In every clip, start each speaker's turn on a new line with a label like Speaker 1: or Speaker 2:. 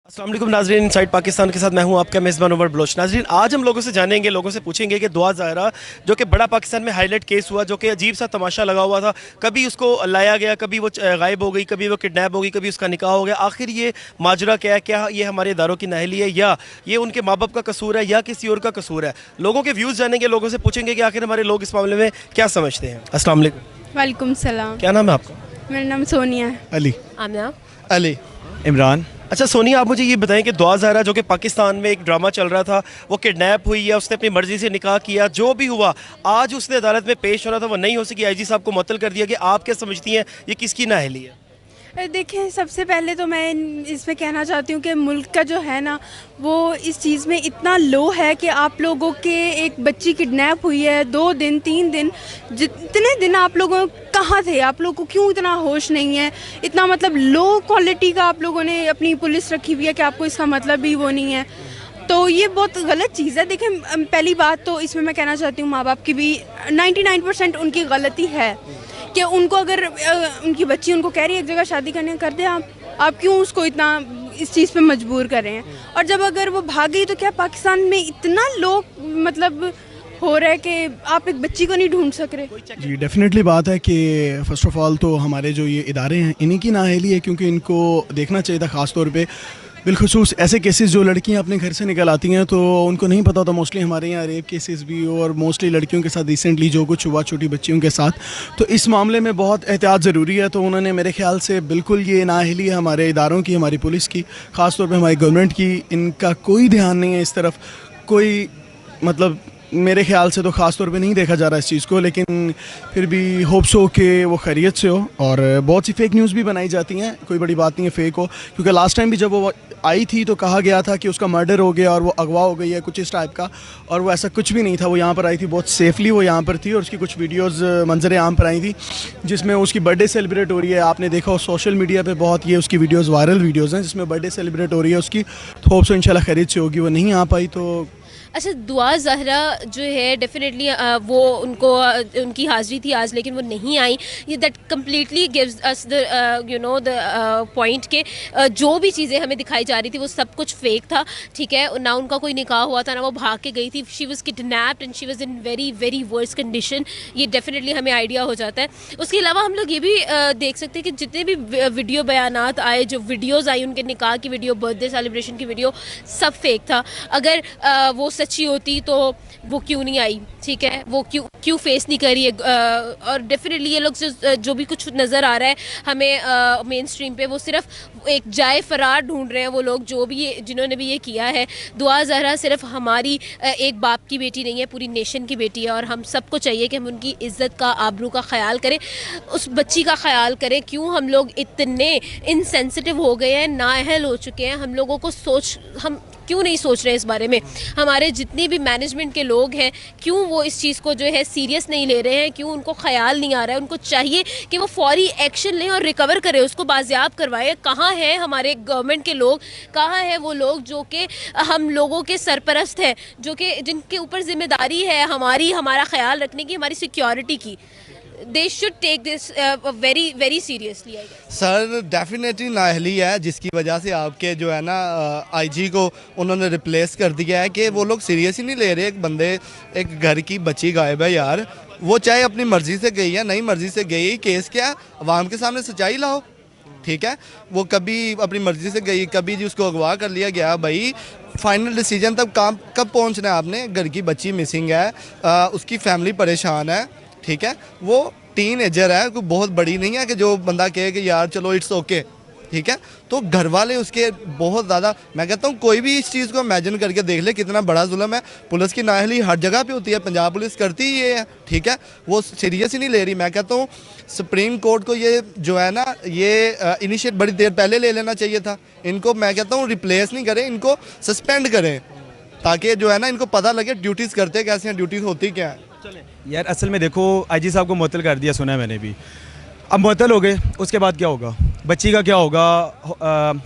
Speaker 1: अस्सलाम वालेकुम नाज़रीन, इनसाइड पाकिस्तान के साथ मैं हूं आपका मेज़बान उमर बलोच। नाज़रीन, आज हम लोगों से जानेंगे, लोगों से पूछेंगे कि दुआ ज़ाहरा जो कि बड़ा पाकिस्तान में हाईलाइट केस हुआ, जो कि अजीब सा तमाशा लगा हुआ था, कभी उसको लाया गया, कभी वो गायब हो गई, कभी वो किडनैप हो गई, कभी उसका निकाह हो गया। आखिर ये माजरा क्या है? क्या ये हमारे इदारों की नाअहली है या ये उनके माँ बाप का कसूर है या किसी और का कसूर है? लोगों के व्यूज़ जानेंगे, लोगों से पूछेंगे कि आखिर हमारे लोग इस मामले में क्या समझते हैं। अस्सलाम वालेकुम।
Speaker 2: वालेकुम सलाम।
Speaker 1: क्या नाम है आपका?
Speaker 2: मेरा नाम सोनिया है।
Speaker 3: अली,
Speaker 4: आमिना,
Speaker 1: अली।
Speaker 3: इमरान।
Speaker 1: अच्छा सोनिया, आप मुझे ये बताएं कि दुआ ज़ाहरा जो कि पाकिस्तान में एक ड्रामा चल रहा था, वो किडनैप हुई है, उसने अपनी मर्ज़ी से निकाह किया, जो भी हुआ आज उसने अदालत में पेश होना था, वो नहीं हो सकी, आईजी साहब को मुअत्तल कर दिया कि आप क्या समझती हैं ये किसकी नाअहली है?
Speaker 2: देखिए, सबसे पहले तो मैं इसमें कहना चाहती हूँ कि मुल्क का जो है ना, वो इस चीज़ में इतना लो है कि आप लोगों के एक बच्ची किडनैप हुई है, 2 दिन 3 दिन, जितने दिन आप लोगों कहाँ थे? आप लोगों को क्यों इतना होश नहीं है? इतना मतलब लो क्वालिटी का आप लोगों ने अपनी पुलिस रखी हुई है कि आपको इसका मतलब भी वो नहीं है। तो ये बहुत गलत चीज़ है। देखिए, पहली बात तो इसमें मैं कहना चाहती हूँ, माँ बाप की भी 99% उनकी गलती है कि उनको अगर उनकी बच्ची उनको कह रही है एक जगह शादी करने, कर दे आप क्यों उसको इतना इस चीज़ पे मजबूर कर रहे हैं? और जब अगर वो भाग गई तो क्या पाकिस्तान में इतना लोग मतलब हो रहा है कि आप एक बच्ची को नहीं ढूंढ सक रहे?
Speaker 3: जी, डेफिनेटली बात है कि फ़र्स्ट ऑफ़ ऑल तो हमारे जो ये इदारे हैं इन्हीं की नाअहली है, क्योंकि इनको देखना चाहिए था ख़ास तौर पे बिलखुसूस ऐसे केसेस जो लड़कियां अपने घर से निकल आती हैं तो उनको नहीं पता होता। मोस्टली हमारे यहाँ रेप केसेस भी और मोस्टली लड़कियों के साथ रिसेंटली जो कुछ हुआ छोटी बच्चियों के साथ, तो इस मामले में बहुत एहतियात ज़रूरी है। तो उन्होंने मेरे ख्याल से बिल्कुल ये नाअहली है हमारे इदारों की, हमारी पुलिस की, ख़ास तौर पर हमारी गवर्नमेंट की। इनका कोई ध्यान नहीं है इस तरफ, कोई मतलब मेरे ख्याल से तो ख़ास तौर पे नहीं देखा जा रहा इस चीज़ को, लेकिन फिर भी होप्स हो कि वो खैरियत से हो। और बहुत सी फ़ेक न्यूज़ भी बनाई जाती हैं, कोई बड़ी बात नहीं है फ़ेक हो, क्योंकि लास्ट टाइम भी जब वो आई थी तो कहा गया था कि उसका मर्डर हो गया और वो अगवा हो गई है, कुछ इस टाइप का, और वो ऐसा कुछ भी नहीं था। वो यहाँ पर आई थी, बहुत सेफली वो यहाँ पर थी, और उसकी कुछ वीडियोज़ मंजर आम पर आई थी जिसमें उसकी बर्थडे सेलिब्रेट हो रही है। आपने देखा हो सोशल मीडिया पर बहुत ये उसकी वीडियोज़ वायरल वीडियोज़ हैं जिसमें बर्थडे सेलिब्रेट हो रही है उसकी। तो होप्स इंशाल्लाह खैरियत से होगी। वो नहीं आ पाई तो
Speaker 4: अच्छा, दुआ ज़हरा जो है डेफिनेटली वो उनको उनकी हाज़िरी थी आज, लेकिन वो नहीं आई। ये that completely gives us the the point के जो भी चीज़ें हमें दिखाई जा रही थी वो सब कुछ फेक था, ठीक है ना। उनका कोई निकाह हुआ था, ना वो भाग के गई थी। She was kidnapped and she was in very very worst condition. ये डेफिनेटली हमें आइडिया हो जाता है। उसके अलावा हम लोग ये भी देख सकते हैं कि जितने भी वीडियो बयानात आए, जो वीडियोज़ आई उनके निकाह की वीडियो, बर्थडे सेलिब्रेशन की वीडियो, सब फेक था। अगर वो सच्ची होती तो वो क्यों नहीं आई, ठीक है, वो क्यों फेस नहीं करी है। और डेफिनेटली ये लोग जो भी कुछ नज़र आ रहा है हमें मेन स्ट्रीम पे, वो सिर्फ एक जाए फरार ढूंढ रहे हैं वो लोग जो भी जिन्होंने भी ये किया है। दुआ ज़हरा सिर्फ हमारी एक बाप की बेटी नहीं है, पूरी नेशन की बेटी है, और हम सबको चाहिए कि हम उनकी इज़्ज़त का, आबरू का ख्याल करें, उस बच्ची का ख्याल करें। क्यों हम लोग इतने इनसेंसिटिव हो गए हैं, नाअहल हो चुके हैं? हम लोगों को हम क्यों नहीं सोच रहे इस बारे में? हमारे जितने भी मैनेजमेंट के लोग हैं, क्यों वो इस चीज़ को जो है सीरियस नहीं ले रहे हैं? क्यों उनको ख्याल नहीं आ रहा है? उनको चाहिए कि वो फौरी एक्शन लें और रिकवर करें, उसको बाजियाब करवाएं। कहाँ है हमारे गवर्नमेंट के लोग? कहाँ है वो लोग जो कि हम लोगों के सरपरस्त हैं, जो कि जिनके ऊपर जिम्मेदारी है हमारा ख्याल रखने की, हमारी सिक्योरिटी की? They should take this very very seriously, I guess.
Speaker 5: Sir definitely नाअहली है, जिसकी वजह से आपके जो है ना आईजी को उन्होंने रिप्लेस कर दिया है कि वो लोग सीरियस ही नहीं ले रहे। एक बंदे, एक घर की बच्ची गायब है यार, वो चाहे अपनी मर्ज़ी से गई है, नई मर्ज़ी से गई, केस क्या, अवाम के सामने सच्चाई लाओ, ठीक है। वो कभी अपनी मर्ज़ी से गई, कभी जी उसको अगवा कर लिया गया। भाई फाइनल डिसीजन तब कब पहुंचना है आपने? घर की बच्ची मिसिंग है, उसकी फैमिली परेशान है, ठीक है। वो टीन एजर है, कोई बहुत बड़ी नहीं है कि जो बंदा कहे कि यार चलो इट्स ओके, ठीक है। तो घर वाले उसके बहुत ज़्यादा, मैं कहता हूँ कोई भी इस चीज़ को इमेजिन करके देख ले कितना बड़ा जुल्म है। पुलिस की नाअहली हर जगह पे होती है, पंजाब पुलिस करती ही ये है, ठीक है। वो सीरियस ही नहीं ले रही। मैं कहता हूँ सुप्रीम कोर्ट को ये जो है ना, ये इनिशिएट बड़ी देर पहले ले लेना चाहिए था। इनको मैं कहता हूँ रिप्लेस नहीं करें, इनको सस्पेंड करें, ताकि जो है ना इनको पता लगे ड्यूटीज़ करते कैसे हैं, ड्यूटीज़ होती क्या है।
Speaker 6: यार असल में देखो, आईजी साहब को मुअत्तल कर दिया, सुना है मैंने भी। अब मुअत्तल हो गए, उसके बाद क्या होगा? बच्ची का क्या होगा?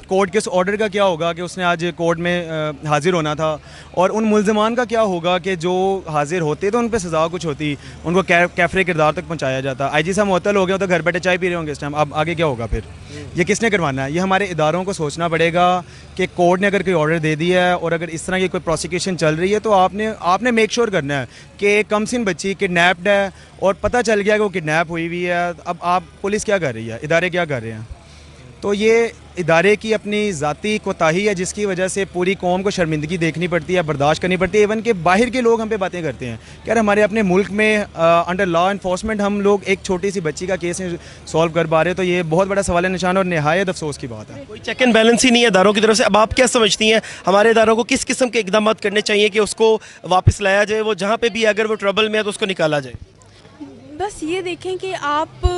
Speaker 6: कोर्ट के उस ऑर्डर का क्या होगा कि उसने आज कोर्ट में हाजिर होना था? और उन मुल्ज़िमान का क्या होगा कि जो हाजिर होते तो उन पर सज़ा कुछ होती, उनको कैफरे किरदार तक पहुँचाया जाता। आईजी साहब मुअत्तल हो गए तो घर बैठे चाय पी रहे होंगे इस टाइम। अब आगे क्या होगा फिर? ये किसने करवाना है? ये हमारे इदारों को सोचना पड़ेगा कि कोर्ट ने अगर कोई ऑर्डर दे दिया है और अगर इस तरह की कोई प्रोसिक्यूशन चल रही है तो आपने मेक श्योर करना है कि एक कमसिन बच्ची किडनैप्ड है और पता चल गया कि वो किडनैप हुई हुई है। अब आप पुलिस क्या कर रही है, इदारे क्या कर रहे हैं? तो ये इदारे की अपनी ज़ाती कोताही है जिसकी वजह से पूरी कौम को शर्मिंदगी देखनी पड़ती है, बर्दाश्त करनी पड़ती है। इवन के बाहर के लोग हम पे बातें करते हैं कि यार हमारे अपने मुल्क में अंडर लॉ इन्फोर्समेंट हम लोग एक छोटी सी बच्ची का केस सॉल्व कर पा रहे। तो ये बहुत बड़ा सवाल निशान और नहायत अफसोस की बात है।
Speaker 1: कोई चेक एंड बैलेंस ही नहीं है इदारों की तरफ से। अब आप क्या समझती हैं हमारे इदारों को किस किस्म के इकदाम करने चाहिए कि उसको वापस लाया जाए, वो जहाँ पे भी अगर वो ट्रबल में है तो उसको निकाला जाए?
Speaker 2: बस ये देखें कि आप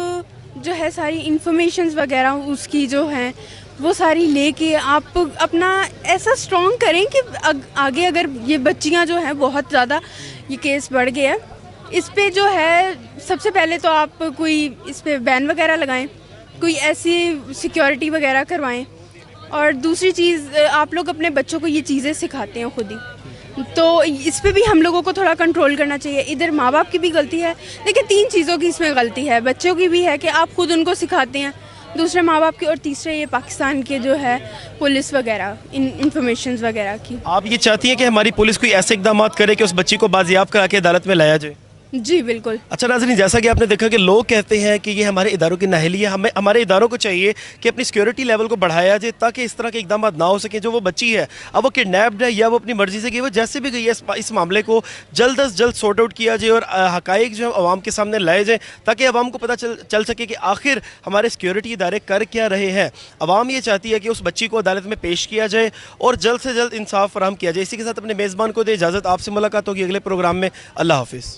Speaker 2: जो है सारी इंफॉर्मेशंस वगैरह उसकी जो हैं वो सारी लेके आप अपना ऐसा स्ट्रॉन्ग करें कि आगे अगर ये बच्चियां जो हैं बहुत ज़्यादा ये केस बढ़ गया है, इस पे जो है सबसे पहले तो आप कोई इस पे बैन वगैरह लगाएं, कोई ऐसी सिक्योरिटी वगैरह करवाएं। और दूसरी चीज़ आप लोग अपने बच्चों को ये चीज़ें सिखाते हैं खुद ही, तो इस पे भी हम लोगों को थोड़ा कंट्रोल करना चाहिए। इधर माँ बाप की भी गलती है, देखिए 3 चीज़ों की इसमें गलती है। बच्चों की भी है कि आप खुद उनको सिखाते हैं, दूसरे माँ बाप की, और तीसरे ये पाकिस्तान के जो है पुलिस वगैरह इंफॉर्मेशन वगैरह की।
Speaker 1: आप ये चाहती हैं कि हमारी पुलिस कोई ऐसे इकदाम करे कि उस बच्ची को बाजियाब करा के अदालत में लाया जाए?
Speaker 2: जी बिल्कुल।
Speaker 1: अच्छा नाज़रीन, जैसा कि आपने देखा कि लोग कहते हैं कि ये हमारे इदारों की नाअहली है। हमारे इदारों को चाहिए कि अपनी सिक्योरिटी लेवल को बढ़ाया जाए ताकि इस तरह के इकदाम ना हो सकें। जो वो बच्ची है, अब वो किडनैप्ड है या वो अपनी मर्जी से गई, वो जैसे भी गई है, इस मामले को जल्द अज जल्द सॉर्ट आउट किया जाए और हकाइक जो है आवाम के सामने लाए जाए ताकि आवाम को पता चल सके कि आखिर हमारे सिक्योरिटी इदारे कर क्या रहे हैं। आवाम ये चाहती है कि उस बच्ची को अदालत में पेश किया जाए और जल्द से जल्द इंसाफ फराहम किया जाए। इसी के साथ अपने मेज़बान को दे इजाज़त। आपसे मुलाकात होगी अगले प्रोग्राम में। अल्लाह हाफिज़।